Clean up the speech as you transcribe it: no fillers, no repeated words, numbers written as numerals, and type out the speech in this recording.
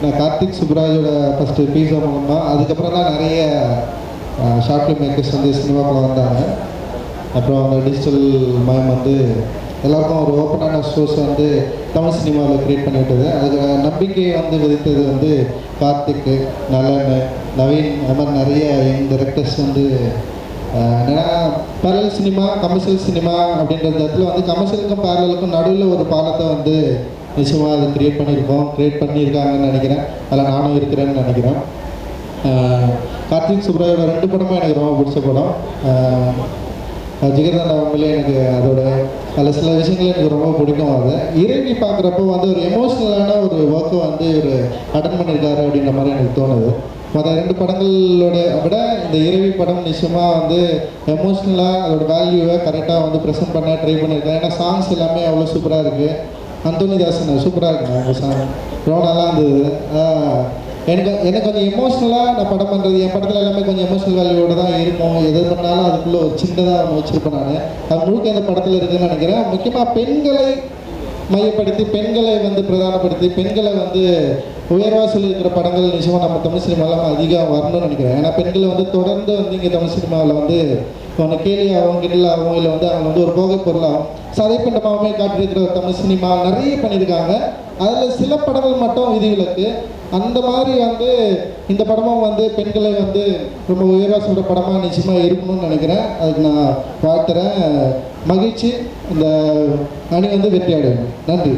நான் கார்த்திக் சுப்ராஜோட ஃபஸ்ட்டு பீஸா மூலமாக அதுக்கப்புறம் தான் நிறைய ஷார்ட் ஃபிலிம் மேக்கர்ஸ் வந்து சினிமாக்குள்ள வந்தாங்க. அப்புறம் அந்த டிஜிட்டல் மயம் வந்து எல்லாருக்கும் ஒரு ஓப்பனான சோர்ஸ் வந்து தமிழ் சினிமாவில் க்ரியேட் பண்ணி விட்டது. அதுக்கு நம்பிக்கையை வந்து விதித்தது வந்து கார்த்திக், நலன், நவீன், அது மாதிரி நிறைய யங் டைரக்டர்ஸ் வந்து என்னென்னா பேரல் சினிமா கமர்ஷியல் சினிமா அப்படின்ற இடத்துல வந்து கமர்ஷியலுக்கும் பேரலுக்கும் நடுவில் ஒரு பாலத்தை வந்து நிச்சயமாக அதை க்ரியேட் பண்ணியிருக்காங்கன்னு நினைக்கிறேன். அதில் நானும் இருக்கிறேன்னு நினைக்கிறேன். கார்த்திக் சுப்ராஜோட 2 படமும் எனக்கு ரொம்ப பிடிச்ச படம். ஜிகர்தண்டா உண்மையிலே எனக்கு அதோட அதில் சில விஷயங்கள் எனக்கு ரொம்ப பிடிக்கும். அது இறைவி பார்க்குறப்போ வந்து ஒரு எமோஷ்னலான ஒரு ஒர்க்கை வந்து ஒரு அட்டன் பண்ணியிருக்காரு அப்படின்ற மாதிரி எனக்கு தோணுது. மற்ற 2 படங்களோட விட இந்த இறைவி படம் நிச்சயமாக வந்து எமோஷ்னலாக அதோட வேல்யூவை கரெக்டாக வந்து ப்ரெசென்ட் பண்ண ட்ரை பண்ணியிருக்கேன். ஏன்னா சாங்ஸ் எல்லாமே அவ்வளோ சூப்பராக இருக்குது. அந்தோனிதாசன் சூப்பராக இருக்குங்க அந்த சாங், ரொம்ப நல்லா இருந்தது. எனக்கு கொஞ்சம் எமோஷ்னலாக நான் படம் பண்ணுறது, என் படத்தில் எல்லாமே கொஞ்சம் எமோஷ்னல் வேல்யூவோடு தான் இருக்கும். எது பண்ணாலும் அதுக்குள்ளே ஒரு சின்னதாக ஒன்று வச்சுருப்பேன் நான். அது முழுக்க அந்த படத்தில் இருக்குதுன்னு நினைக்கிறேன். முக்கியமாக பெண்களை மையப்படுத்தி, பெண்களை வந்து பிரதானப்படுத்தி, பெண்களை வந்து உயர்வாக சொல்லியிருக்கிற படங்கள் நிச்சயமாக நம்ம தமிழ் சினிமாவில் அதிகம் வரணும்னு நினைக்கிறேன். ஏன்னா பெண்களை வந்து தொடர்ந்து வந்து இங்கே தமிழ் சினிமாவில் வந்து ஒன்று கேலியாகவும் கிண்டலாகவும் இல்லை வந்து அவங்க வந்து ஒரு போகை பொருளாகும் சதைப்பிண்டமாகவே காட்டியிருக்கிற ஒரு தமிழ் சினிமா நிறைய பண்ணியிருக்காங்க. அதில் சில படங்கள் மட்டும் விதிவிலக்கு. அந்த மாதிரி வந்து இந்த படமும் வந்து பெண்களை வந்து ரொம்ப உயர்வாக சொல்கிற படமாக நிச்சயமாக இருக்கணும்னு நினைக்கிறேன். அதுக்கு நான் வாழ்த்துறேன். மகிழ்ச்சி. இந்த அணி வந்து வெற்றி அடையணும். நன்றி.